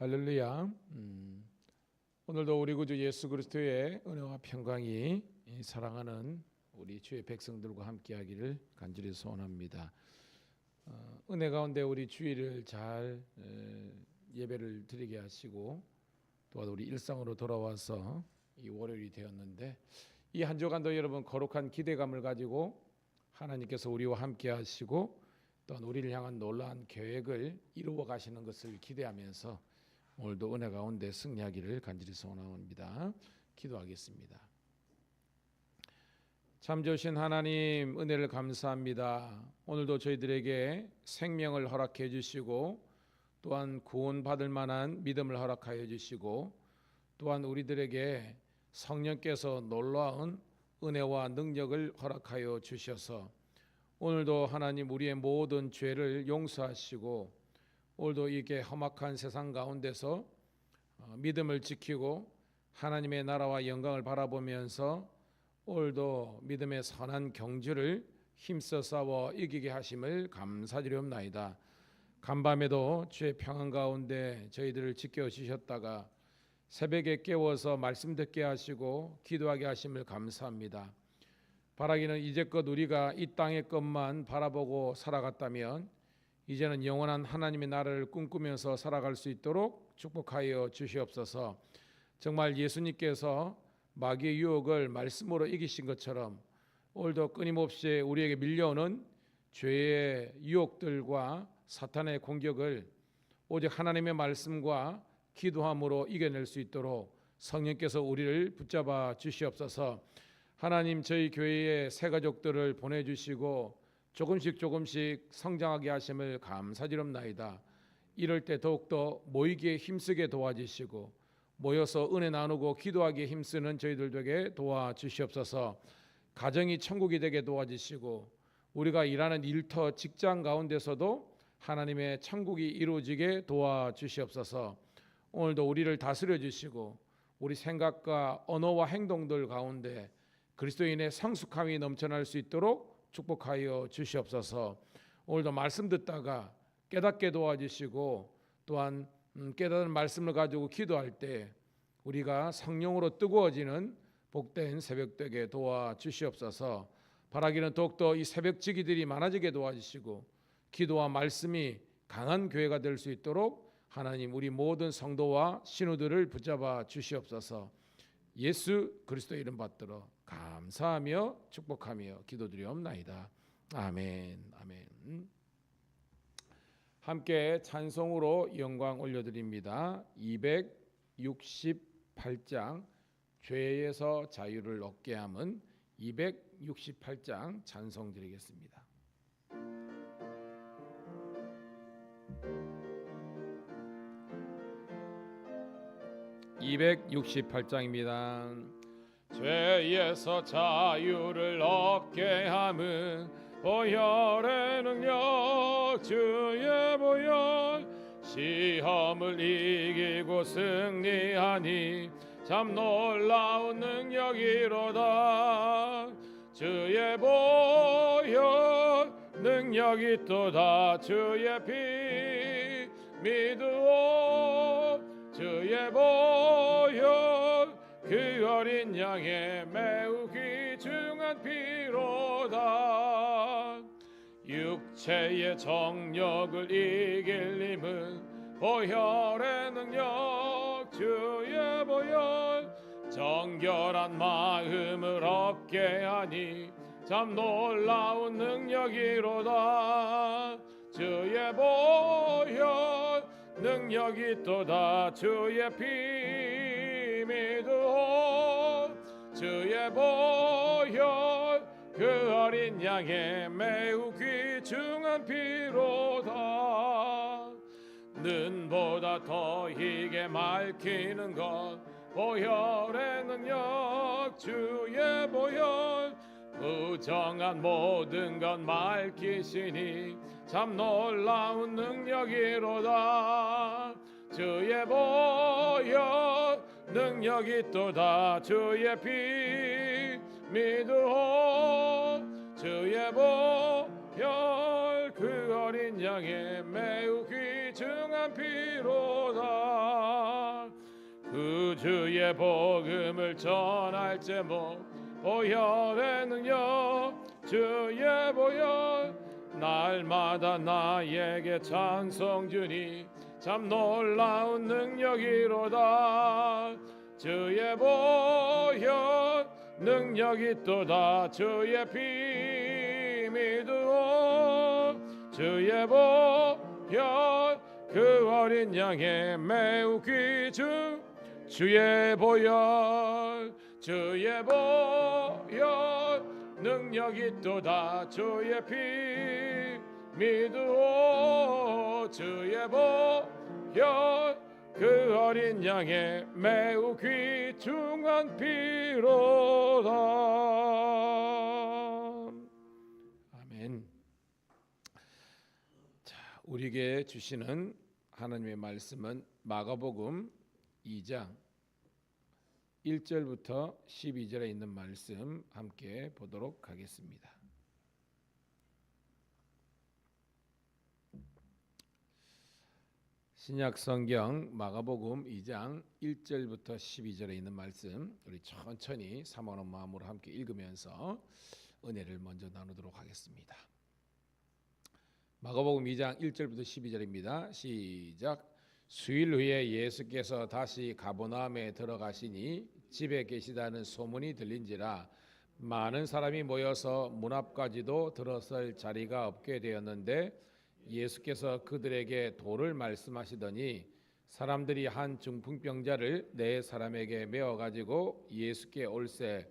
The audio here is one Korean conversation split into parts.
할렐루야. 오늘도 우리 구주 예수 그리스도의 은혜와 평강이 사랑하는 우리 주의 백성들과 함께하기를 간절히 소원합니다. 은혜 가운데 우리 주일을 잘 예배를 드리게 하시고 또한 우리 일상으로 돌아와서 이 월요일이 되었는데 이 한 주간도 여러분 거룩한 기대감을 가지고 하나님께서 우리와 함께하시고 또한 우리를 향한 놀라운 계획을 이루어 가시는 것을 기대하면서 오늘도 은혜 가운데 승리하기를 간절히 소원합니다. 기도하겠습니다. 참 좋으신 하나님, 은혜를 감사합니다. 오늘도 저희들에게 생명을 허락해 주시고 또한 구원받을 만한 믿음을 허락하여 주시고 또한 우리들에게 성령께서 놀라운 은혜와 능력을 허락하여 주셔서 오늘도 하나님 우리의 모든 죄를 용서하시고 오늘도 이게 험악한 세상 가운데서 믿음을 지키고 하나님의 나라와 영광을 바라보면서 오늘도 믿음의 선한 경주를 힘써 싸워 이기게 하심을 감사드리옵나이다. 간밤에도 주의 평안 가운데 저희들을 지켜주셨다가 새벽에 깨워서 말씀 듣게 하시고 기도하게 하심을 감사합니다. 바라기는 이제껏 우리가 이 땅의 것만 바라보고 살아갔다면 이제는 영원한 하나님의 나라를 꿈꾸면서 살아갈 수 있도록 축복하여 주시옵소서. 정말 예수님께서 마귀의 유혹을 말씀으로 이기신 것처럼 오늘도 끊임없이 우리에게 밀려오는 죄의 유혹들과 사탄의 공격을 오직 하나님의 말씀과 기도함으로 이겨낼 수 있도록 성령께서 우리를 붙잡아 주시옵소서. 하나님, 저희 교회에 새 가족들을 보내주시고 조금씩 성장하게 하심을 감사드립나이다. 이럴 때 더욱더 모이기에 힘쓰게 도와주시고 모여서 은혜 나누고 기도하기에 힘쓰는 저희들 되게 도와주시옵소서. 가정이 천국이 되게 도와주시고 우리가 일하는 일터 직장 가운데서도 하나님의 천국이 이루어지게 도와주시옵소서. 오늘도 우리를 다스려 주시고 우리 생각과 언어와 행동들 가운데 그리스도인의 성숙함이 넘쳐날 수 있도록 축복하여 주시옵소서. 오늘도 말씀 듣다가 깨닫게 도와주시고 또한 깨달은 말씀을 가지고 기도할 때 우리가 성령으로 뜨거워지는 복된 새벽 되게 도와주시옵소서. 바라기는 더욱더 이 새벽지기들이 많아지게 도와주시고 기도와 말씀이 강한 교회가 될 수 있도록 하나님 우리 모든 성도와 신우들을 붙잡아 주시옵소서. 예수 그리스도 이름 받들어 감사하며 축복하며 기도드리옵나이다. 아멘. 아멘. 함께 찬송으로 영광 올려드립니다. 268장 죄에서 자유를 얻게 함은 268장 찬송 드리겠습니다. 268장입니다. 죄에서 자유를 얻게 함은 보혈의 능력 주의 보혈 시험을 이기고 승리하니 참 놀라운 능력이로다. 주의 보혈 능력이 있도다. 주의 피 믿으오. 주의 보혈 그 어린 양의 매우 귀중한 피로다. 육체의 정력을 이길 힘은 보혈의 능력 주의 보혈 정결한 마음을 얻게 하니 참 놀라운 능력이로다. 주의 보혈 능력이 있도다. 주의 피 믿으오. 주의 보혈 그 어린 양의 매우 귀중한 피로다. 눈보다 더 희게 맑히는 것 보혈의 능력 주의 보혈 부정한 모든 것 맑히시니 참 놀라운 능력이로다. 주의 보혈 능력이 있도다. 주의 피 믿으오. 주의 보혈 그 어린 양의 매우 귀 증한 피로다. 그 주의 복음을 전할 제목 보혈의 능력 주의 보혈 날마다 나에게 찬송 주니 참 놀라운 능력이로다. 주의 보혈 능력이 또다. 주의 피 믿으오. 주의 보혈 그 어린 양의 매우 귀중 주의 보혈 주의 보혈 능력이 또다. 주의 피 믿으오. 주의 보혈 그 어린 양의 매우 귀중한 피로다. 아멘. 자, 우리에게 주시는 하나님의 말씀은 마가복음 2장 1절부터 12절에 있는 말씀 함께 보도록 하겠습니다. 신약 성경 마가복음 2장 1절부터 12절에 있는 말씀 우리 천천히 사모하는 마음으로 함께 읽으면서 은혜를 먼저 나누도록 하겠습니다. 마가복음 2장 1절부터 12절입니다. 시작. 수일 후에 예수께서 다시 가버나움에 들어가시니 집에 계시다는 소문이 들린지라 많은 사람이 모여서 문 앞까지도 들어설 자리가 없게 되었는데 예수께서 그들에게 도를 말씀하시더니 사람들이 한 중풍병자를 네 사람에게 메어 가지고 예수께 올세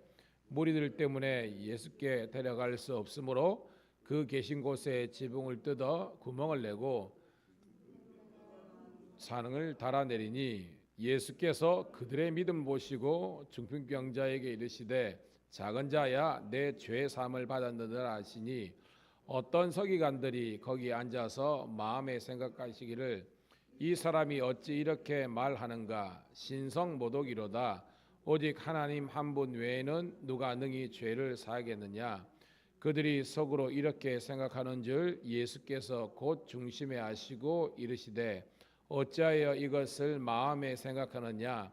무리들 때문에 예수께 데려갈 수 없으므로 그 계신 곳에 지붕을 뜯어 구멍을 내고 산을 달아내리니 예수께서 그들의 믿음 보시고 중풍병자에게 이르시되 작은 자야 내 죄 사함을 받았느니라 하시니 어떤 서기관들이 거기 앉아서 마음에 생각하시기를 이 사람이 어찌 이렇게 말하는가 신성모독이로다. 오직 하나님 한 분 외에는 누가 능히 죄를 사하겠느냐. 그들이 속으로 이렇게 생각하는 줄 예수께서 곧 중심에 아시고 이르시되 어찌하여 이것을 마음에 생각하느냐.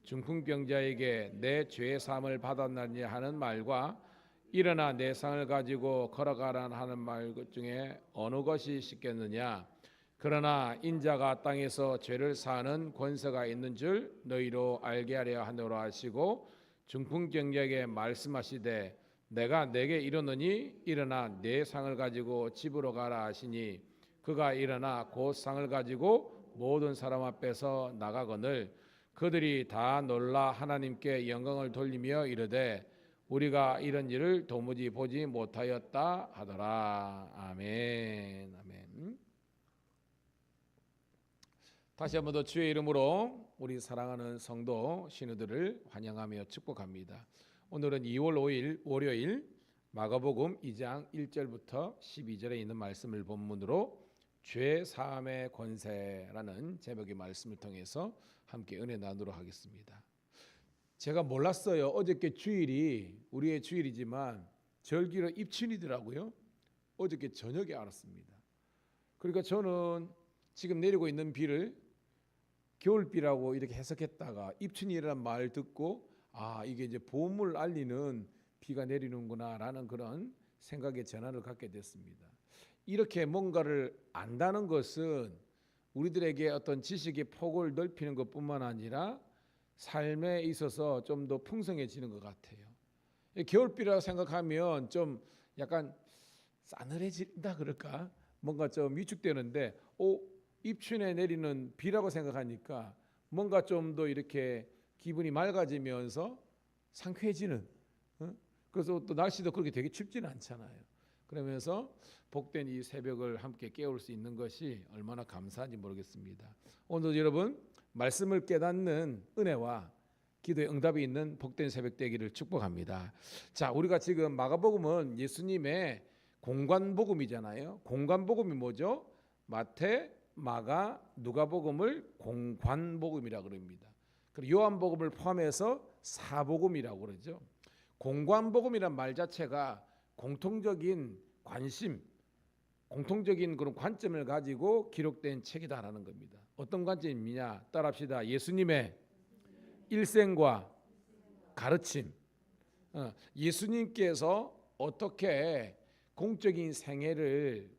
중풍병자에게 내 죄 사함을 받았느냐 하는 말과 일어나 내 상을 가지고 걸어가라 하는 말 중에 어느 것이 쉽겠느냐. 그러나 인자가 땅에서 죄를 사하는 권세가 있는 줄 너희로 알게 하려 하노라 하시고 중풍병자에게 말씀하시되 내가 내게 이르노니 일어나 내 상을 가지고 집으로 가라 하시니 그가 일어나 곧 상을 가지고 모든 사람 앞에서 나가거늘 그들이 다 놀라 하나님께 영광을 돌리며 이르되 우리가 이런 일을 도무지 보지 못하였다 하더라. 아멘. 아멘. 다시 한번 더 주의 이름으로 우리 사랑하는 성도 신우들을 환영하며 축복합니다. 오늘은 2월 5일 월요일 마가복음 2장 1절부터 12절에 있는 말씀을 본문으로 죄 사함의 권세라는 제목의 말씀을 통해서 함께 은혜 나누도록 하겠습니다. 제가 몰랐어요. 어저께 주일이 우리의 주일이지만 절기로 입춘이더라고요. 어저께 저녁에 알았습니다. 그러니까 저는 지금 내리고 있는 비를 겨울비라고 이렇게 해석했다가 입춘이라는 말 듣고 이게 이제 봄을 알리는 비가 내리는구나라는 그런 생각의 전환을 갖게 됐습니다. 이렇게 뭔가를 안다는 것은 우리들에게 어떤 지식의 폭을 넓히는 것뿐만 아니라 삶에 있어서 좀 더 풍성해지는 것 같아요. 겨울비라고 생각하면 좀 약간 싸늘해진다 그럴까? 뭔가 좀 위축되는데 입춘에 내리는 비라고 생각하니까 뭔가 좀 더 이렇게 기분이 맑아지면서 상쾌해지는 그래서 또 날씨도 그렇게 되게 춥지는 않잖아요. 그러면서 복된 이 새벽을 함께 깨울 수 있는 것이 얼마나 감사한지 모르겠습니다. 오늘 여러분 말씀을 깨닫는 은혜와 기도의 응답이 있는 복된 새벽 되기를 축복합니다. 자, 우리가 지금 마가복음은 예수님의 공관복음이잖아요. 공관복음이 뭐죠? 마태, 마가, 누가복음을 공관복음이라고 그럽니다. 그리고 요한복음을 포함해서 사복음이라고 그러죠. 공관복음이란 말 자체가 공통적인 관심, 공통적인 그런 관점을 가지고 기록된 책이다라는 겁니다. 어떤 관점이냐? 따라합시다. 예수님의 일생과 가르침. 예수님께서 어떻게 공적인 생애를,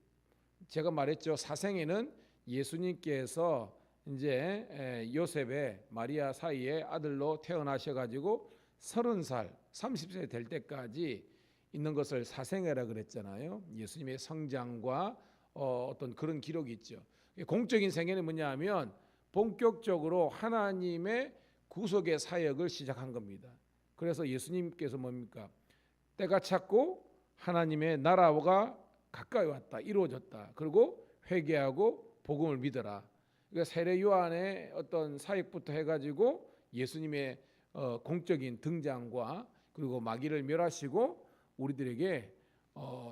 제가 말했죠. 사생에는 예수님께서 이제 요셉의 마리아 사이에 아들로 태어나셔가지고 30살, 30세 될 때까지 있는 것을 사생애라 그랬잖아요. 예수님의 성장과 어떤 그런 기록이 있죠. 공적인 생애는 뭐냐면 본격적으로 하나님의 구속의 사역을 시작한 겁니다. 그래서 예수님께서 뭡니까? 때가 찼고 하나님의 나라가 가까이 왔다, 이루어졌다. 그리고 회개하고 복음을 믿어라. 그러니까 세례 요한의 어떤 사역부터 해가지고 예수님의 공적인 등장과 그리고 마귀를 멸하시고 우리들에게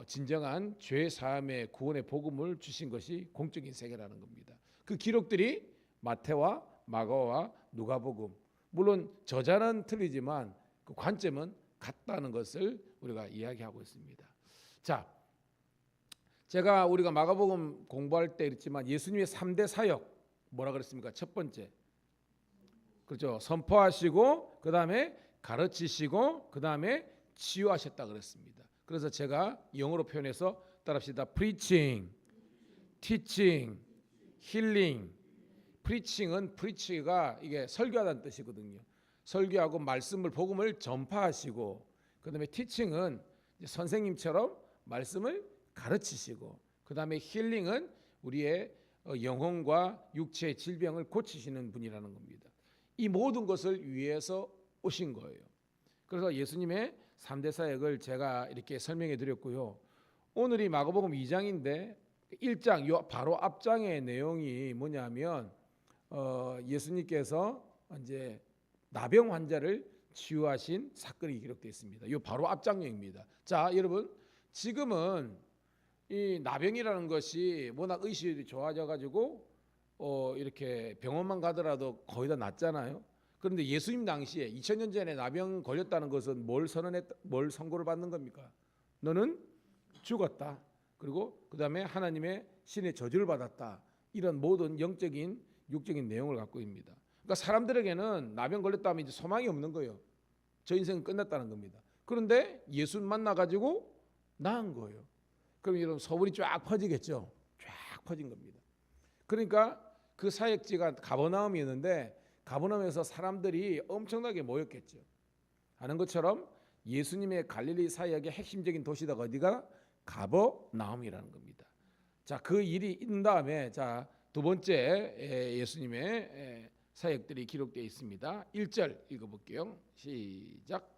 진정한 죄 사함의 구원의 복음을 주신 것이 공적인 세계라는 겁니다. 그 기록들이 마태와 마가와 누가복음, 물론 저자는 틀리지만 그 관점은 같다는 것을 우리가 이야기하고 있습니다. 자, 우리가 마가복음 공부할 때 그랬지만 예수님의 3대 사역 뭐라 그랬습니까? 첫 번째, 그렇죠. 선포하시고 그 다음에 가르치시고 그 다음에 치유하셨다 그랬습니다. 그래서 제가 영어로 표현해서 따라합시다. preaching, teaching, healing. preaching은 preach가 이게 설교하다는 뜻이거든요. 설교하고 말씀을 복음을 전파하시고 그다음에 teaching은 선생님처럼 말씀을 가르치시고 그다음에 healing은 우리의 영혼과 육체의 질병을 고치시는 분이라는 겁니다. 이 모든 것을 위해서 오신 거예요. 그래서 예수님의 3대 사역을 제가 이렇게 설명해 드렸고요. 오늘이 마가복음 2장인데 1장 요 바로 앞장의 내용이 뭐냐면 예수님께서 이제 나병 환자를 치유하신 사건이 기록되어 있습니다. 요 바로 앞장입니다. 자, 여러분 지금은 이 나병이라는 것이 워낙 의식이 좋아져 가지고 이렇게 병원만 가더라도 거의 다 낫잖아요. 그런데 예수님 당시에 2000년 전에 나병 걸렸다는 것은 뭘 선고를 받는 겁니까? 너는 죽었다. 그리고 그다음에 하나님의 신의 저주를 받았다. 이런 모든 영적인 육적인 내용을 갖고 있습니다. 그러니까 사람들에게는 나병 걸렸다면 이제 소망이 없는 거예요. 저 인생은 끝났다는 겁니다. 그런데 예수 만나 가지고 나은 거예요. 그럼 이런 소문이 쫙 퍼지겠죠. 쫙 퍼진 겁니다. 그러니까 그 사역지가 가버나움이었는데 가버나움에서 사람들이 엄청나게 모였겠죠. 하는 것처럼 예수님의 갈릴리 사역의 핵심적인 도시가 어디가? 가버나움이라는 겁니다. 자, 그 일이 있는 다음에 자, 두 번째 예수님의 사역들이 기록되어 있습니다. 1절 읽어볼게요. 시작.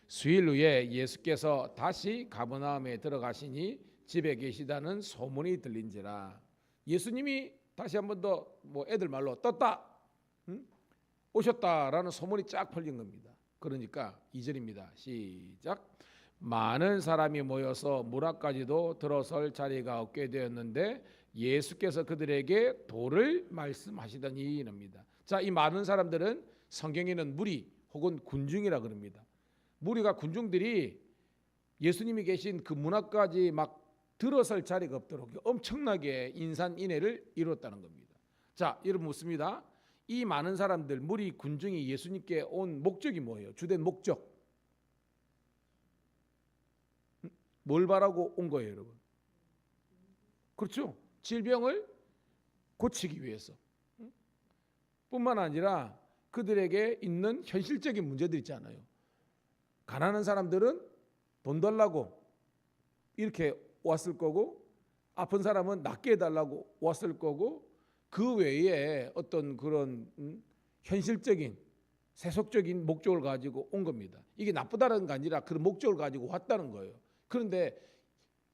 수일 후에 예수께서 다시 가버나움에 들어가시니 집에 계시다는 소문이 들린지라. 예수님이 다시 한 번 더 뭐 애들 말로 떴다, 오셨다라는 소문이 쫙 퍼진 겁니다. 그러니까 2절입니다. 시작. 많은 사람이 모여서 물 앞까지도 들어설 자리가 없게 되었는데 예수께서 그들에게 도를 말씀하시더니 이럽니다. 자, 이 많은 사람들은 성경에는 무리 혹은 군중이라 그럽니다. 무리가 군중들이 예수님이 계신 그 문 앞까지 막 들어설 자리가 없도록 엄청나게 인산인해를 이뤘다는 겁니다. 자, 여러분 묻습니다. 이 많은 사람들, 무리 군중이 예수님께 온 목적이 뭐예요? 주된 목적. 뭘 바라고 온 거예요, 여러분? 그렇죠. 질병을 고치기 위해서. 뿐만 아니라 그들에게 있는 현실적인 문제들 있잖아요. 가난한 사람들은 돈 달라고 이렇게 왔을 거고, 아픈 사람은 낫게 해달라고 왔을 거고, 그 외에 어떤 그런 현실적인 세속적인 목적을 가지고 온 겁니다. 이게 나쁘다는 게 아니라 그런 목적을 가지고 왔다는 거예요. 그런데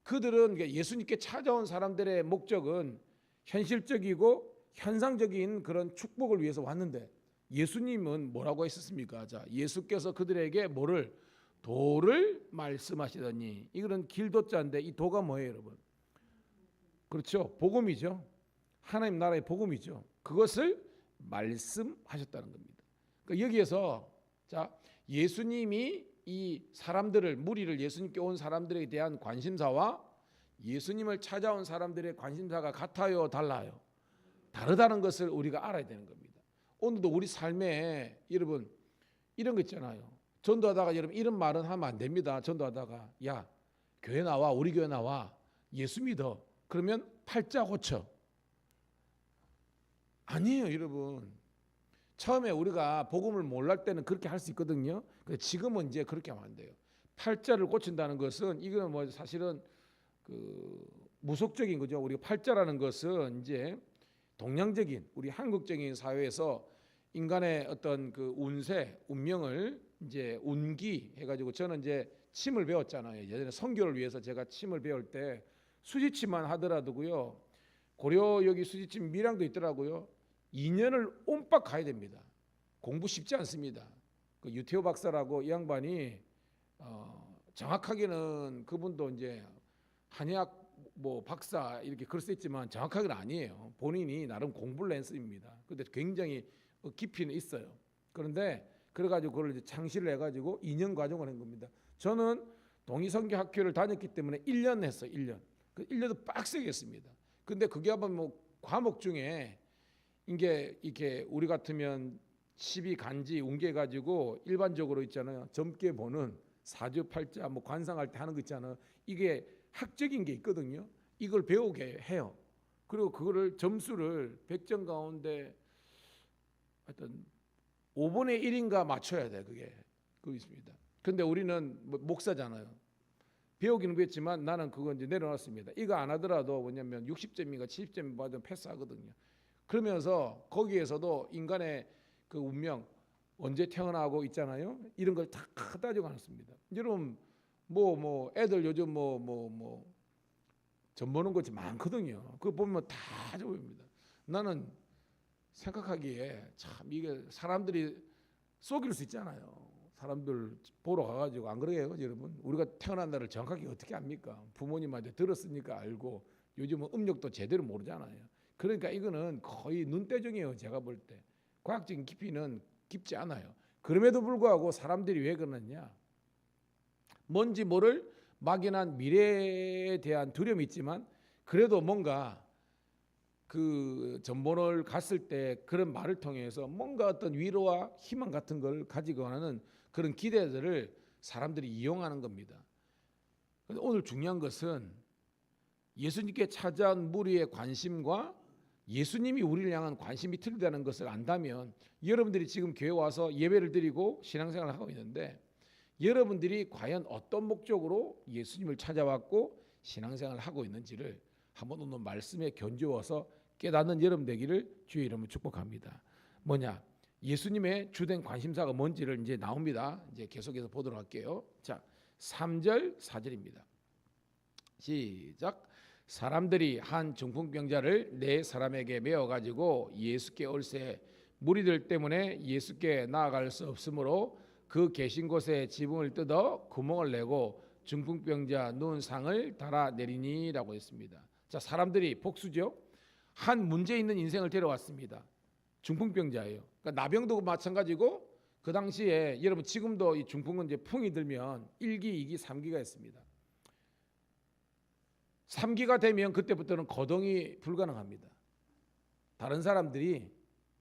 그들은 예수님께 찾아온 사람들의 목적은 현실적이고 현상적인 그런 축복을 위해서 왔는데 예수님은 뭐라고 했었습니까? 자, 예수께서 그들에게 뭐를? 도를 말씀하시더니. 이거는 길도자인데 이 도가 뭐예요, 여러분? 그렇죠. 복음이죠. 하나님 나라의 복음이죠. 그것을 말씀하셨다는 겁니다. 그러니까 여기에서 자, 예수님이 이 사람들을, 무리를, 예수님께 온 사람들에 대한 관심사와 예수님을 찾아온 사람들의 관심사가 같아요, 달라요? 다르다는 것을 우리가 알아야 되는 겁니다. 오늘도 우리 삶에 여러분 이런 거 있잖아요. 전도하다가 여러분 이런 말은 하면 안 됩니다. 전도하다가 야 교회 나와, 우리 교회 나와, 예수 믿어. 그러면 팔자 고쳐. 아니에요, 여러분. 처음에 우리가 복음을 몰랄 때는 그렇게 할 수 있거든요. 근데 지금은 이제 그렇게 하면 안 돼요. 팔자를 고친다는 것은 이건 뭐 사실은 그 무속적인 거죠. 우리가 팔자라는 것은 이제 동양적인 우리 한국적인 사회에서 인간의 어떤 그 운세, 운명을 이제 운기 해가지고 저는 이제 침을 배웠잖아요. 예전에 선교를 위해서 제가 침을 배울 때 수지침만 하더라도요. 고려 여기 수지침 밀양도 있더라고요. 2년을 옴박 가야 됩니다. 공부 쉽지 않습니다. 그 유태호 박사라고 이 양반이 정확하게는 그분도 이제 한의학 뭐 박사 이렇게 글 썼지만 정확하게는 아니에요. 본인이 나름 공부를 했습니다. 근데 굉장히 깊이는 있어요. 그런데 그래가지고 그걸 이제 창시를 해가지고 2년 과정을 한 겁니다. 저는 동의선교 학교를 다녔기 때문에 1년 했어요. 1년. 그 1년도 빡세게 했습니다. 근데 그게 한번 뭐 과목 중에 이게 이렇게 우리 같으면 12 간지 웅계 가지고 일반적으로 있잖아요. 젊게 보는 사주팔자 뭐 관상할 때 하는 거 있잖아요. 이게 학적인 게 있거든요. 이걸 배우게 해요. 그리고 그거를 점수를 100점 가운데 하여튼 5분의 1인가 맞춰야 돼. 그게 있습니다. 근데 우리는 뭐 목사잖아요. 배우기는 그랬지만 나는 그거 이제 내려놨습니다. 이거 안 하더라도 뭐냐면 60점인가 70점 받으면 패스하거든요. 그러면서 거기에서도 인간의 그 운명 언제 태어나고 있잖아요. 이런 걸 다 따지고 않습니다. 여러분 뭐 애들 요즘 뭐 점 보는 것이 많거든요. 그거 보면 다 적어봅니다. 나는 생각하기에 참 이게 사람들이 속일 수 있잖아요. 사람들 보러 가가지고 안 그래요, 여러분? 우리가 태어난 날을 정확하게 어떻게 압니까? 부모님한테 들었으니까 알고 요즘은 음력도 제대로 모르잖아요. 그러니까 이거는 거의 눈대중이에요. 제가 볼 때 과학적인 깊이는 깊지 않아요. 그럼에도 불구하고 사람들이 왜 그러느냐? 뭔지 모를 막연한 미래에 대한 두려움이 있지만 그래도 뭔가 그 전본을 갔을 때 그런 말을 통해서 뭔가 어떤 위로와 희망 같은 걸 가지고 하는 그런 기대들을 사람들이 이용하는 겁니다. 오늘 중요한 것은 예수님께 찾아온 무리의 관심과 예수님이 우리를 향한 관심이 틀리다는 것을 안다면 여러분들이 지금 교회 와서 예배를 드리고 신앙생활을 하고 있는데 여러분들이 과연 어떤 목적으로 예수님을 찾아왔고 신앙생활을 하고 있는지를 한번 오늘 말씀에 견주어서 깨닫는 여러분 되기를 주의 이름으로 축복합니다. 뭐냐? 예수님의 주된 관심사가 뭔지를 이제 나옵니다. 이제 계속해서 보도록 할게요. 자, 3절 4절입니다. 시작. 사람들이 한 중풍병자를 네 사람에게 메어 가지고 예수께 올세 무리들 때문에 예수께 나아갈 수 없으므로 그 계신 곳에 지붕을 뜯어 구멍을 내고 중풍병자 누운 상을 달아 내리니라고 했습니다. 자, 사람들이 복수죠. 한 문제 있는 인생을 데려왔습니다. 중풍병자예요. 그러니까 나병도 마찬가지고 그 당시에 여러분 지금도 이 중풍은 이제 풍이 들면 1기, 2기, 3기가 있습니다. 3기가 되면 그때부터는 거동이 불가능합니다. 다른 사람들이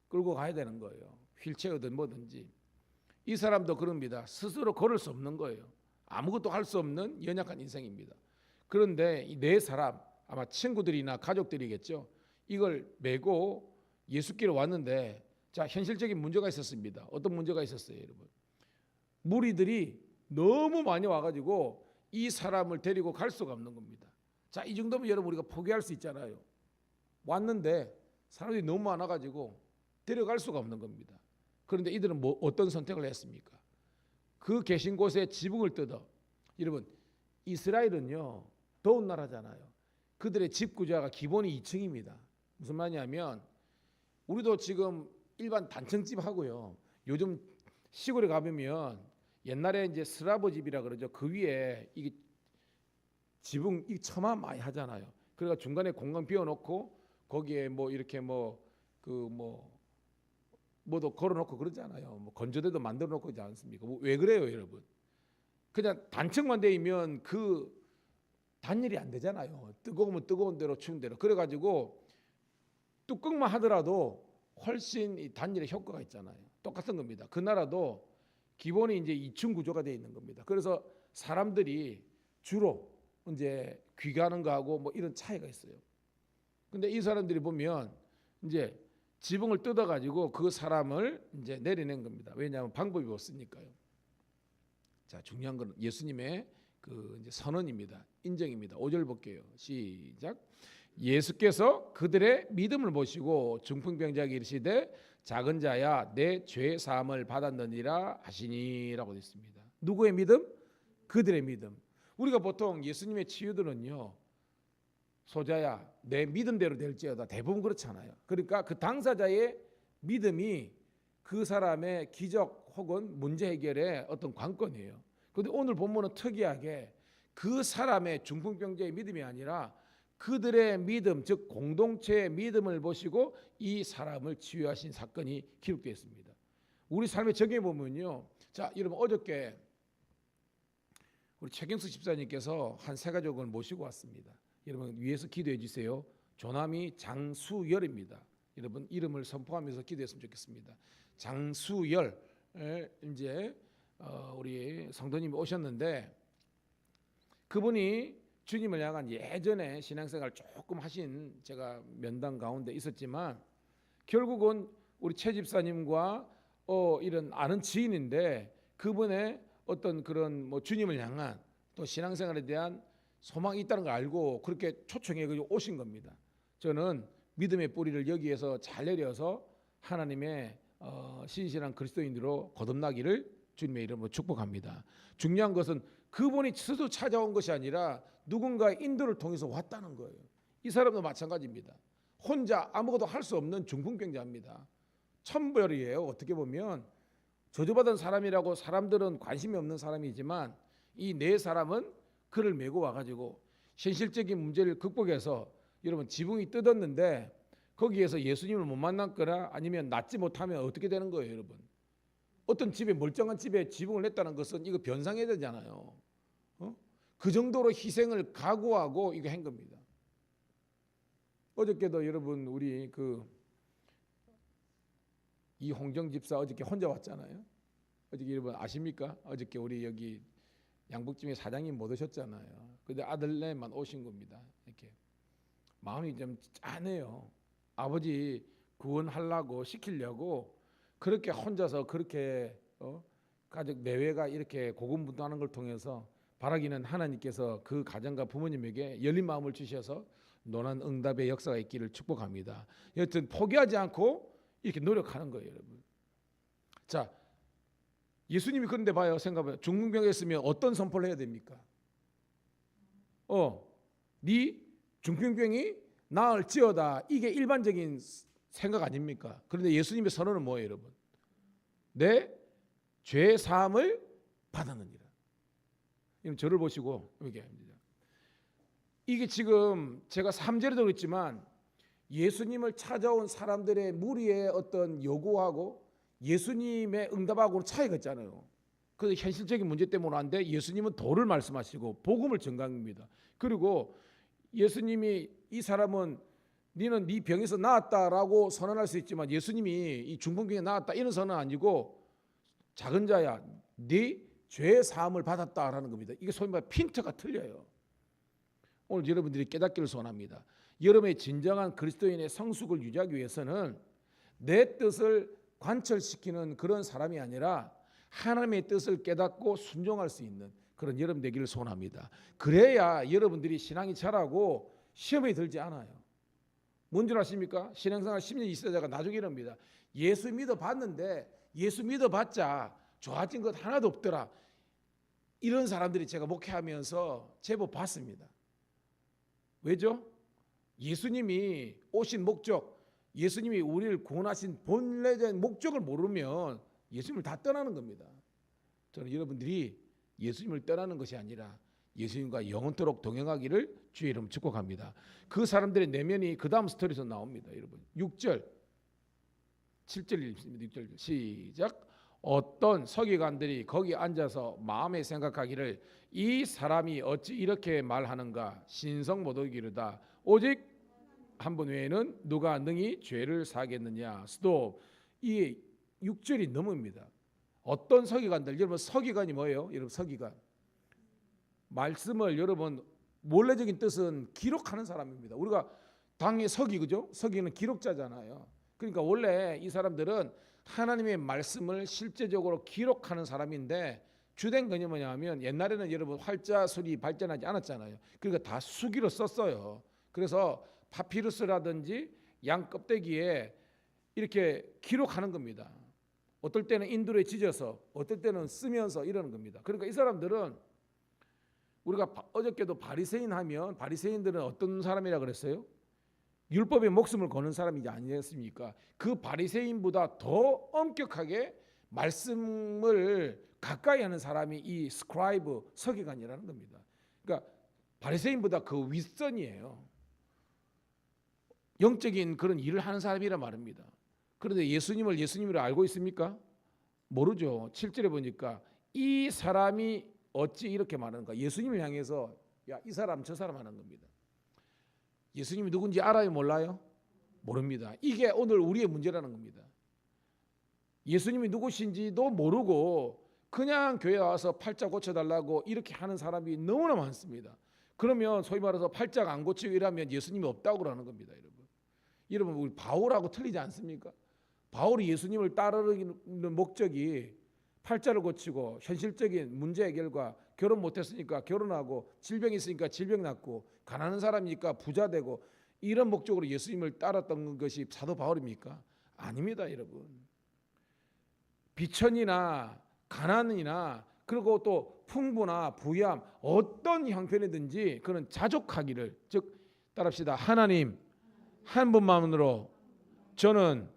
끌고 가야 되는 거예요. 휠체어든 뭐든지. 이 사람도 그럽니다. 스스로 걸을 수 없는 거예요. 아무것도 할 수 없는 연약한 인생입니다. 그런데 이 네 사람 아마 친구들이나 가족들이겠죠. 이걸 메고 예수께로 왔는데 자, 현실적인 문제가 있었습니다. 어떤 문제가 있었어요, 여러분? 무리들이 너무 많이 와가지고 이 사람을 데리고 갈 수가 없는 겁니다. 자, 이 정도면 여러분 우리가 포기할 수 있잖아요. 왔는데 사람들이 너무 많아가지고 데려갈 수가 없는 겁니다. 그런데 이들은 뭐 어떤 선택을 했습니까? 그 계신 곳에 지붕을 뜯어. 여러분 이스라엘은요 더운 나라잖아요. 그들의 집 구조가 기본이 2층입니다. 무슨 말이냐면 우리도 지금 일반 단층집 하고요. 요즘 시골에 가보면 옛날에 이제 스라브 집이라 그러죠. 그 위에 이게 지붕 이 처마 많이 하잖아요. 그러니까 중간에 공간 비워놓고 거기에 뭐 이렇게 뭐도 걸어놓고 그러잖아요. 뭐 건조대도 만들어놓고 있지 않습니까? 왜 그래요, 여러분? 그냥 단층만 되면 그 단열이 안 되잖아요. 뜨거우면 뜨거운 대로 추운 대로. 그래가지고 뚜껑만 하더라도 훨씬 이 단열의 효과가 있잖아요. 똑같은 겁니다. 그 나라도 기본이 이제 2층 구조가 되어 있는 겁니다. 그래서 사람들이 주로 이제 귀가하는 거하고 뭐 이런 차이가 있어요. 근데 이 사람들이 보면 이제 지붕을 뜯어가지고 그 사람을 이제 내려낸 겁니다. 왜냐하면 방법이 없으니까요. 자, 중요한 건 예수님의 그 이제 선언입니다. 인정입니다. 5절 볼게요. 시작. 예수께서 그들의 믿음을 보시고 중풍병자에게 이르시되 작은 자야 내 죄 사함을 받았느니라 하시니라고 됐습니다. 누구의 믿음? 그들의 믿음. 우리가 보통 예수님의 치유들은요, 소자야 내 믿음대로 될지어다, 대부분 그렇잖아요. 그러니까 그 당사자의 믿음이 그 사람의 기적 혹은 문제 해결의 어떤 관건이에요. 그런데 오늘 본문은 특이하게 그 사람의 중풍병자의 믿음이 아니라 그들의 믿음, 즉 공동체의 믿음을 보시고 이 사람을 치유하신 사건이 기록되어 있습니다. 우리 삶에 적용해 보면요, 자 여러분, 어저께 우리 최경수 집사님께서 한 세 가족을 모시고 왔습니다. 여러분 위에서 기도해 주세요. 조남이 장수열입니다. 여러분 이름을 선포하면서 기도했으면 좋겠습니다. 장수열, 이제 우리 성도님이 오셨는데 그분이 주님을 향한 예전에 신앙생활 조금 하신 제가 면담 가운데 있었지만 결국은 우리 최 집사님과 이런 아는 지인인데 그분의 어떤 그런 뭐 주님을 향한 또 신앙생활에 대한 소망이 있다는 걸 알고 그렇게 초청해 가지고 오신 겁니다. 저는 믿음의 뿌리를 여기에서 잘 내려서 하나님의 신실한 그리스도인으로 거듭나기를 주님의 이름으로 축복합니다. 중요한 것은 그분이 스스로 찾아온 것이 아니라 누군가의 인도를 통해서 왔다는 거예요. 이 사람도 마찬가지입니다. 혼자 아무것도 할 수 없는 중풍병자입니다. 천벌이에요. 어떻게 보면 저주받은 사람이라고 사람들은 관심이 없는 사람이지만 이 네 사람은 그를 메고 와가지고 현실적인 문제를 극복해서 여러분 지붕이 뜯었는데 거기에서 예수님을 못 만났거나 아니면 낫지 못하면 어떻게 되는 거예요, 여러분? 어떤 집에 멀쩡한 집에 지붕을 냈다는 것은 이거 변상해야 되잖아요. 그 정도로 희생을 각오하고 이거 한 겁니다. 어저께도 여러분 우리 그 이홍정 집사 어저께 혼자 왔잖아요. 어저께 여러분 아십니까? 어저께 우리 여기 양복집에 사장님 못 오셨잖아요. 근데 아들네만 오신 겁니다. 이렇게 마음이 좀 짠해요. 아버지 구원하려고 시키려고 그렇게 혼자서 그렇게 가족 내외가 이렇게 고군분투하는 걸 통해서 바라기는 하나님께서 그 가정과 부모님에게 열린 마음을 주셔서 논한 응답의 역사가 있기를 축복합니다. 여튼 포기하지 않고 이렇게 노력하는 거예요, 여러분. 자, 예수님이 그런데 봐요. 생각해봐요. 중풍병에 있으면 어떤 선포를 해야 됩니까? 네 중풍병이 나을지어다. 이게 일반적인 생각 아닙니까? 그런데 예수님의 선언은 뭐예요, 여러분? 내 죄 사함을 받았느니라. 저를 보시고 이게 지금 제가 3절에도 그랬지만 예수님을 찾아온 사람들의 무리의 어떤 요구하고 예수님의 응답하고는 차이가 있잖아요. 그래서 현실적인 문제 때문에 한데 예수님은 도를 말씀하시고 복음을 전강합니다. 그리고 예수님이 이 사람은 너는 네 병에서 나았다라고 선언할 수 있지만 예수님이 이 중풍병에 나았다 이런 선언은 아니고 작은 자야 네 죄 사함을 받았다라는 겁니다. 이게 소위 말해 핀트가 틀려요. 오늘 여러분들이 깨닫기를 소원합니다. 여러분의 진정한 그리스도인의 성숙을 유지하기 위해서는 내 뜻을 관철시키는 그런 사람이 아니라 하나님의 뜻을 깨닫고 순종할 수 있는 그런 여러분 되기를 소원합니다. 그래야 여러분들이 신앙이 자라고 시험에 들지 않아요. 뭔지 아십니까? 신앙생활 10년 20세자가 나중에 이럽니다. 예수 믿어봤는데 예수 믿어봤자 좋아진 것 하나도 없더라. 이런 사람들이 제가 목회하면서 제법 봤습니다. 왜죠? 예수님이 오신 목적, 예수님이 우리를 구원하신 본래적인 목적을 모르면 예수님을 다 떠나는 겁니다. 저는 여러분들이 예수님을 떠나는 것이 아니라 예수님과 영원토록 동행하기를 주의 이름 축복합니다. 그 사람들의 내면이 그 다음 스토리에서 나옵니다. 여러분 6절 7절 읽습니다. 6절 시작. 어떤 서기관들이 거기 앉아서 마음에 생각하기를 이 사람이 어찌 이렇게 말하는가 신성모독이로다 오직 한 분 외에는 누가 능히 죄를 사겠느냐. 스톱. 이 6절이 넘습니다. 어떤 서기관들, 여러분 서기관이 뭐예요? 여러분 서기관 말씀을 여러분 원래적인 뜻은 기록하는 사람입니다. 우리가 당의 서기 그죠? 서기는 기록자잖아요. 그러니까 원래 이 사람들은 하나님의 말씀을 실제적으로 기록하는 사람인데 주된 개념이 뭐냐면 옛날에는 여러분 활자 술이 발전하지 않았잖아요. 그러니까 다 수기로 썼어요. 그래서 파피루스라든지 양 껍데기에 이렇게 기록하는 겁니다. 어떨 때는 인두에 찢어서 어떨 때는 쓰면서 이러는 겁니다. 그러니까 이 사람들은 우리가 어저께도 바리새인 하면 바리새인들은 어떤 사람이라 그랬어요? 율법에 목숨을 거는 사람이지 아니었습니까? 그 바리새인보다 더 엄격하게 말씀을 가까이 하는 사람이 이 스크라이브 서기관이라는 겁니다. 그러니까 바리새인보다 그 윗선이에요. 영적인 그런 일을 하는 사람이란 말입니다. 그런데 예수님을 예수님으로 알고 있습니까? 모르죠. 7절에 보니까 이 사람이 어찌 이렇게 말하는가. 예수님을 향해서 야, 이 사람 저 사람 하는 겁니다. 예수님이 누군지 알아요? 몰라요? 모릅니다. 이게 오늘 우리의 문제라는 겁니다. 예수님이 누구신지도 모르고 그냥 교회 와서 팔자 고쳐달라고 이렇게 하는 사람이 너무나 많습니다. 그러면 소위 말해서 팔자가 안 고치고 이러면 예수님이 없다고 그러는 겁니다. 여러분 우리 바울하고 틀리지 않습니까? 바울이 예수님을 따르는 목적이 팔자를 고치고 현실적인 문제 해결과 결혼 못했으니까 결혼하고 질병이 있으니까 질병 낫고 가난한 사람이니까 부자 되고 이런 목적으로 예수님을 따랐던 것이 사도 바울입니까? 아닙니다, 여러분. 비천이나 가난이나 그리고 또 풍부나 부유함 어떤 형편이든지 그는 자족하기를 즉 따라합시다. 하나님 한 분만으로 저는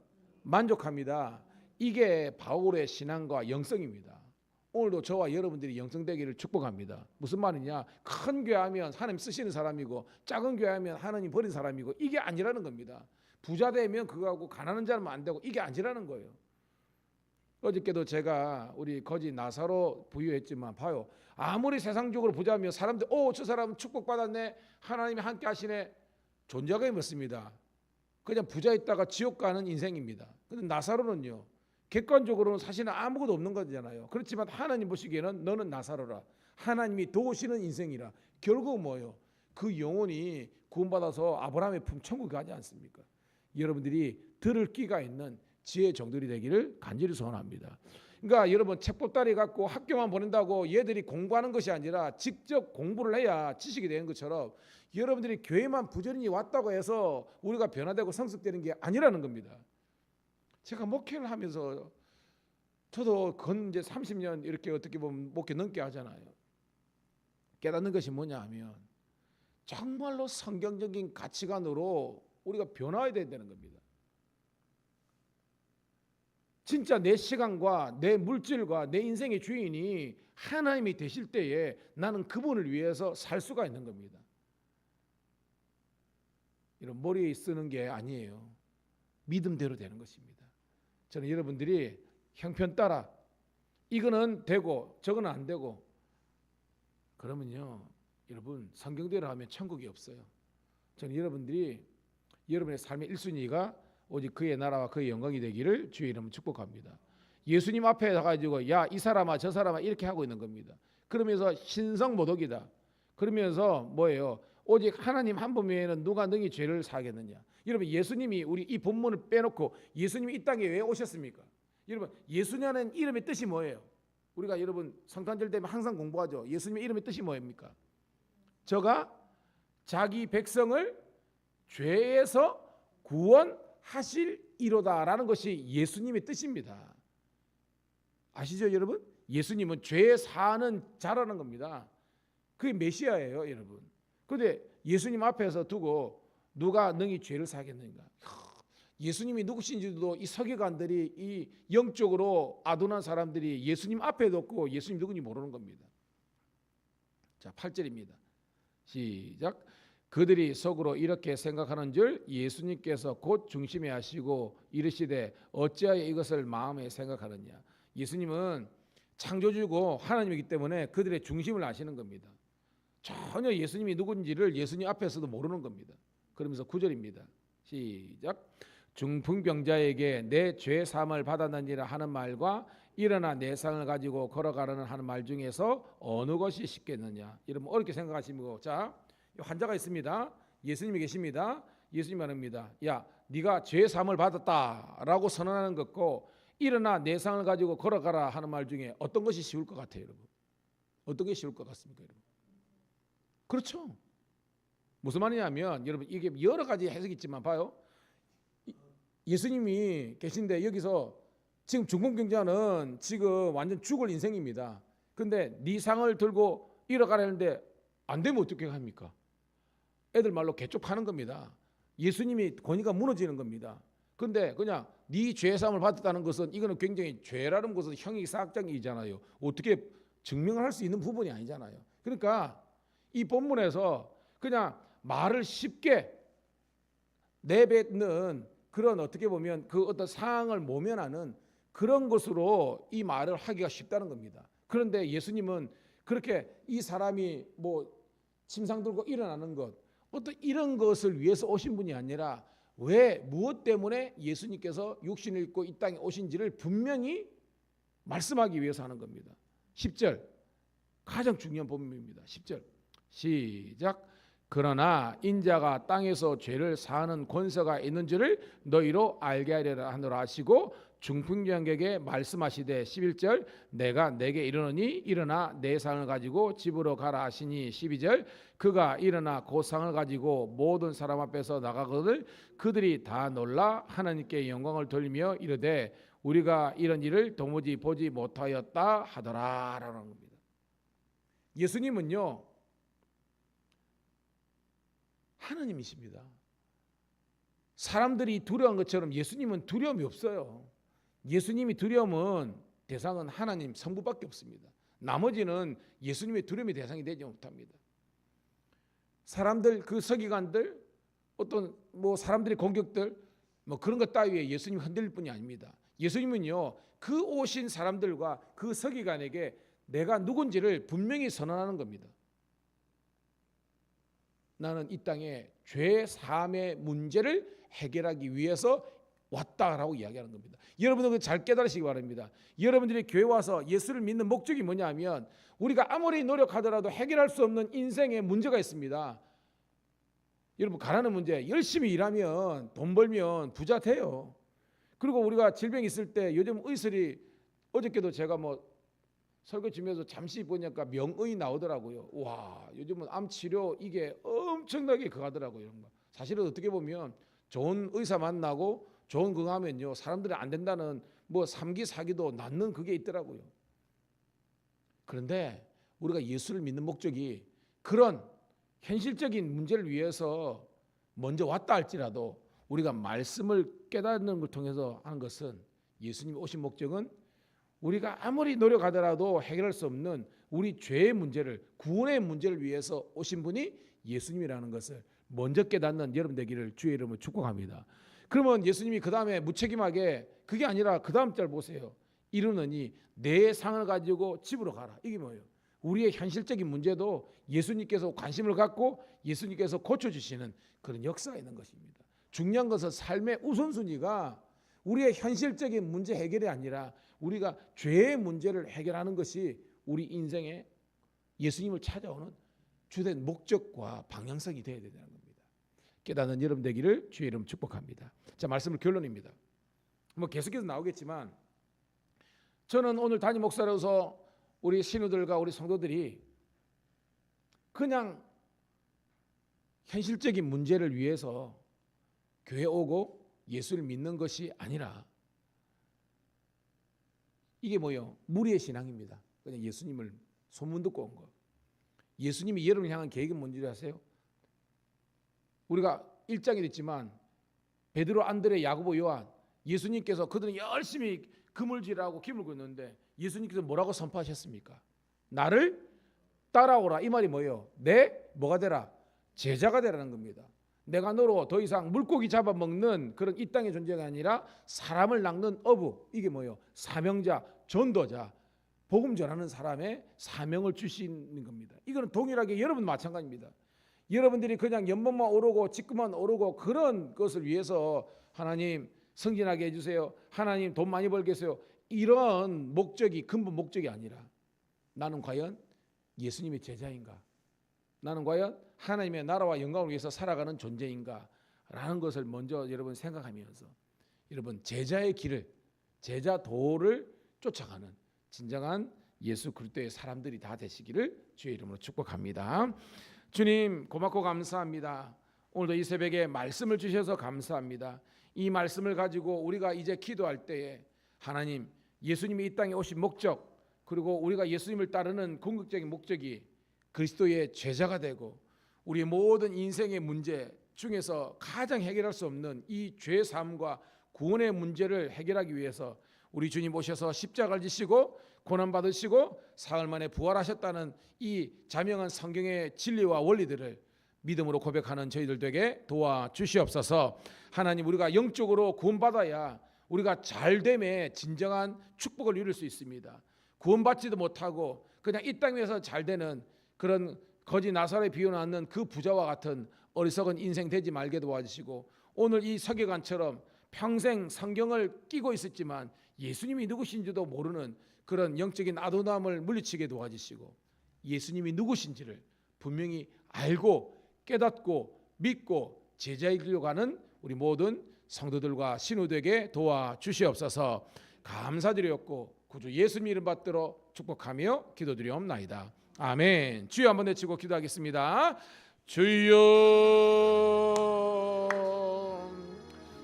만족합니다. 이게 바울의 신앙과 영성입니다. 오늘도 저와 여러분들이 영성되기를 축복합니다. 무슨 말이냐? 큰 교회하면 하나님 쓰시는 사람이고 작은 교회하면 하나님 버린 사람이고 이게 아니라는 겁니다. 부자 되면 그거하고 가난한 자는 안 되고 이게 아니라는 거예요. 어저께도 제가 우리 거지 나사로 부유했지만 봐요. 아무리 세상적으로 부자면 사람들 저 사람은 축복받았네. 하나님이 함께 하시네. 존재감이 없습니다. 그냥 부자 있다가 지옥 가는 인생입니다. 근데 나사로는요. 객관적으로는 사실은 아무것도 없는 거잖아요. 그렇지만 하나님 보시기에는 너는 나사로라. 하나님이 도우시는 인생이라. 결국 뭐예요? 그 영혼이 구원받아서 아브라함의 품 천국에 가지 않습니까? 여러분들이 들을 끼가 있는 지혜의 정들이 되기를 간절히 소원합니다. 그러니까 여러분 책보따리 갖고 학교만 보낸다고 얘들이 공부하는 것이 아니라 직접 공부를 해야 지식이 되는 것처럼 여러분들이 교회만 부지런히 왔다고 해서 우리가 변화되고 성숙되는 게 아니라는 겁니다. 제가 목회를 하면서 저도 건 이제 30년 이렇게 어떻게 보면 목회 넘게 하잖아요. 깨닫는 것이 뭐냐 하면 정말로 성경적인 가치관으로 우리가 변화해야 된다는 겁니다. 진짜 내 시간과 내 물질과 내 인생의 주인이 하나님이 되실 때에 나는 그분을 위해서 살 수가 있는 겁니다. 이런 머리에 쓰는 게 아니에요. 믿음대로 되는 것입니다. 저는 여러분들이 형편 따라 이거는 되고 저거는 안 되고 그러면요. 여러분 성경대로 하면 천국이 없어요. 저는 여러분들이 여러분의 삶의 1순위가 오직 그의 나라와 그의 영광이 되기를 주의 이름으로 축복합니다. 예수님 앞에 가가지고 야 이 사람아 저 사람아 이렇게 하고 있는 겁니다. 그러면서 신성모독이다. 그러면서 뭐예요? 오직 하나님 한 분 외에는 누가 능히 죄를 사겠느냐. 여러분 예수님이 우리 이 본문을 빼놓고 예수님이 이 땅에 왜 오셨습니까? 여러분 예수님의 이름의 뜻이 뭐예요? 우리가 여러분 성탄절 되면 항상 공부하죠. 예수님의 이름의 뜻이 뭐입니까? 저가 자기 백성을 죄에서 구원하실 이로다라는 것이 예수님의 뜻입니다. 아시죠 여러분? 예수님은 죄 사는 자라는 겁니다. 그게 메시아예요 여러분. 그런데 예수님 앞에서 두고 누가 능히 죄를 사겠는가? 예수님이 누구신지도 이 서기관들이 이 영적으로 아둔한 사람들이 예수님 앞에 뒀고 예수님 누군지 모르는 겁니다. 자 8절입니다. 시작. 그들이 속으로 이렇게 생각하는 줄 예수님께서 곧 중심에 하시고 이르시되 어찌하여 이것을 마음에 생각하느냐. 예수님은 창조주고 하나님이기 때문에 그들의 중심을 아시는 겁니다. 전혀 예수님이 누군지를 예수님 앞에서도 모르는 겁니다. 그러면서 9절입니다. 시작. 중풍병자에게 내 죄 사함을 받았느니라 하는 말과 일어나 내 상을 가지고 걸어가라는 하는 말 중에서 어느 것이 쉽겠느냐. 여러분 어렵게 생각하시고, 자, 환자가 있습니다. 예수님이 계십니다. 예수님 말합니다. 야, 네가 죄 사함을 받았다라고 선언하는 것과 일어나 내 상을 가지고 걸어가라 하는 말 중에 어떤 것이 쉬울 것 같아요, 여러분? 어떤 게 쉬울 것 같습니까, 여러분? 그렇죠. 무슨 말이냐면 여러분 이게 여러 가지 해석이 있지만 봐요. 예수님이 계신데 여기서 지금 중풍병자는 지금 완전 죽을 인생입니다. 근데 네 상을 들고 일어가라는데 안 되면 어떻게 합니까? 애들 말로 개쪽하는 겁니다. 예수님이 권위가 무너지는 겁니다. 근데 그냥 네 죄사함을 받았다는 것은 이거는 굉장히 죄라는 것은 형이사학적이잖아요. 어떻게 증명을 할 수 있는 부분이 아니잖아요. 그러니까 이 본문에서 그냥 말을 쉽게 내뱉는 그런 어떻게 보면 그 어떤 상황을 모면하는 그런 것으로 이 말을 하기가 쉽다는 겁니다. 그런데 예수님은 그렇게 이 사람이 뭐 침상 들고 일어나는 것 어떤 이런 것을 위해서 오신 분이 아니라 왜 무엇 때문에 예수님께서 육신을 입고 이 땅에 오신지를 분명히 말씀하기 위해서 하는 겁니다. 10절 가장 중요한 본문입니다. 10절 시작. 그러나 인자가 땅에서 죄를 사하는 권세가 있는 줄을 너희로 알게 하려라 하노라 하시고 중풍병자에게 말씀하시되 11절 내가 내게 이르노니 일어나 내 상을 가지고 집으로 가라 하시니 12절 그가 일어나 그 상을 가지고 모든 사람 앞에서 나가거늘 그들이 다 놀라 하나님께 영광을 돌리며 이르되 우리가 이런 일을 도무지 보지 못하였다 하더라 라는 겁니다. 예수님은요 하나님이십니다. 사람들이 두려운 것처럼 예수님은 두려움이 없어요. 예수님이 두려움은 대상은 하나님 성부밖에 없습니다. 나머지는 예수님의 두려움의 대상이 되지 못합니다. 사람들 그 서기관들 어떤 뭐 사람들의 공격들 뭐 그런 것 따위에 예수님 흔들릴 뿐이 아닙니다. 예수님은요 그 오신 사람들과 그 서기관에게 내가 누군지를 분명히 선언하는 겁니다. 나는 이 땅에 죄 사함의 문제를 해결하기 위해서 왔다라고 이야기하는 겁니다. 여러분들 잘 깨달으시기 바랍니다. 여러분들이 교회 와서 예수를 믿는 목적이 뭐냐면 우리가 아무리 노력하더라도 해결할 수 없는 인생에 문제가 있습니다. 여러분 가난한 문제, 열심히 일하면 돈 벌면 부자 돼요. 그리고 우리가 질병 있을 때 요즘 의술이 어저께도 제가 뭐 설교 중에서 잠시 보니까 명의 나오더라고요. 와, 요즘은 암 치료 이게 엄청나게 그하더라고요. 사실은 어떻게 보면 좋은 의사 만나고 좋은 거 하면요 사람들이 안 된다는 뭐 3기 4기도 낫는 그게 있더라고요. 그런데 우리가 예수를 믿는 목적이 그런 현실적인 문제를 위해서 먼저 왔다 할지라도 우리가 말씀을 깨닫는 걸 통해서 하는 것은 예수님이 오신 목적은 우리가 아무리 노력하더라도 해결할 수 없는 우리 죄의 문제를 구원의 문제를 위해서 오신 분이 예수님이라는 것을 먼저 깨닫는 여러분 되기를 주의 이름으로 축복합니다. 그러면 예수님이 그 다음에 무책임하게 그게 아니라 그 다음 절 보세요. 이르느니 내 상을 가지고 집으로 가라. 이게 뭐예요? 우리의 현실적인 문제도 예수님께서 관심을 갖고 예수님께서 고쳐주시는 그런 역사가 있는 것입니다. 중요한 것은 삶의 우선순위가 우리의 현실적인 문제 해결이 아니라 우리가 죄의 문제를 해결하는 것이 우리 인생에 예수님을 찾아오는 주된 목적과 방향성이 되어야 된다는 겁니다. 깨닫는 여러분 되기를 주의 이름 축복합니다. 자, 말씀을 결론입니다. 뭐 계속해서 나오겠지만 저는 오늘 담임 목사로서 우리 신우들과 우리 성도들이 그냥 현실적인 문제를 위해서 교회 오고 예수를 믿는 것이 아니라 이게 뭐예요? 무리의 신앙입니다. 그냥 예수님을 소문 듣고 온 거. 예수님이 여러분을 향한 계획이 뭔지 아세요? 우리가 1장에 있지만 베드로, 안드레, 야고보, 요한 예수님께서 그들은 열심히 그물질하고 기물 걷는데 예수님께서 뭐라고 선포하셨습니까? 나를 따라오라. 이 말이 뭐예요? 내 뭐가 되라? 제자가 되라는 겁니다. 내가 너로 더 이상 물고기 잡아먹는 그런 이 땅의 존재가 아니라 사람을 낚는 어부, 이게 뭐예요? 사명자, 전도자, 복음 전하는 사람의 사명을 주시는 겁니다. 이거는 동일하게 여러분 마찬가지입니다. 여러분들이 그냥 연봉만 오르고 직급만 오르고 그런 것을 위해서 하나님 승진하게 해주세요, 하나님 돈 많이 벌게 해주세요, 이런 목적이 근본 목적이 아니라 나는 과연 예수님의 제자인가, 나는 과연 하나님의 나라와 영광을 위해서 살아가는 존재인가 라는 것을 먼저 여러분 생각하면서 여러분 제자의 길을, 제자 도를 쫓아가는 진정한 예수 그리스도의 사람들이 다 되시기를 주의 이름으로 축복합니다. 주님 고맙고 감사합니다. 오늘도 이 새벽에 말씀을 주셔서 감사합니다. 이 말씀을 가지고 우리가 이제 기도할 때에 하나님, 예수님이 이 땅에 오신 목적, 그리고 우리가 예수님을 따르는 궁극적인 목적이 그리스도의 제자가 되고 우리 모든 인생의 문제 중에서 가장 해결할 수 없는 이 죄 사함과 구원의 문제를 해결하기 위해서 우리 주님 오셔서 십자가를 지시고 고난 받으시고 사흘 만에 부활하셨다는 이 자명한 성경의 진리와 원리들을 믿음으로 고백하는 저희들 되게 도와주시옵소서. 하나님, 우리가 영적으로 구원받아야 우리가 잘됨에 진정한 축복을 누릴 수 있습니다. 구원받지도 못하고 그냥 이 땅 위에서 잘되는 그런 거지 나사렛 비워놓는 그 부자와 같은 어리석은 인생 되지 말게 도와주시고, 오늘 이 서기관처럼 평생 성경을 끼고 있었지만 예수님이 누구신지도 모르는 그런 영적인 아도남을 물리치게 도와주시고, 예수님이 누구신지를 분명히 알고 깨닫고 믿고 제자의 길로 가는 우리 모든 성도들과 신우되게 도와주시옵소서. 감사드렸고 구주 예수님 이름 받들어 축복하며 기도드리옵나이다. 아멘. 주여 한번 외치고 기도하겠습니다. 주여.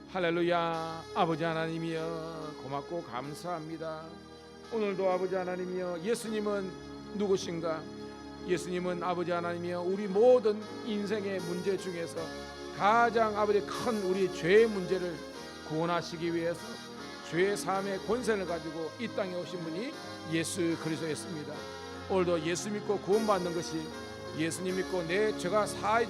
할렐루야. 아버지 하나님이여 고맙고 감사합니다. 오늘도 아버지 하나님이여, 예수님은 누구신가? 예수님은 아버지 하나님이여 우리 모든 인생의 문제 중에서 가장 아버지 큰 우리 죄의 문제를 구원하시기 위해서 죄의 사함의 권세를 가지고 이 땅에 오신 분이 예수 그리스도였습니다. 오늘도 예수 믿고 구원받는 것이, 예수님 믿고 내 죄가 사해 주는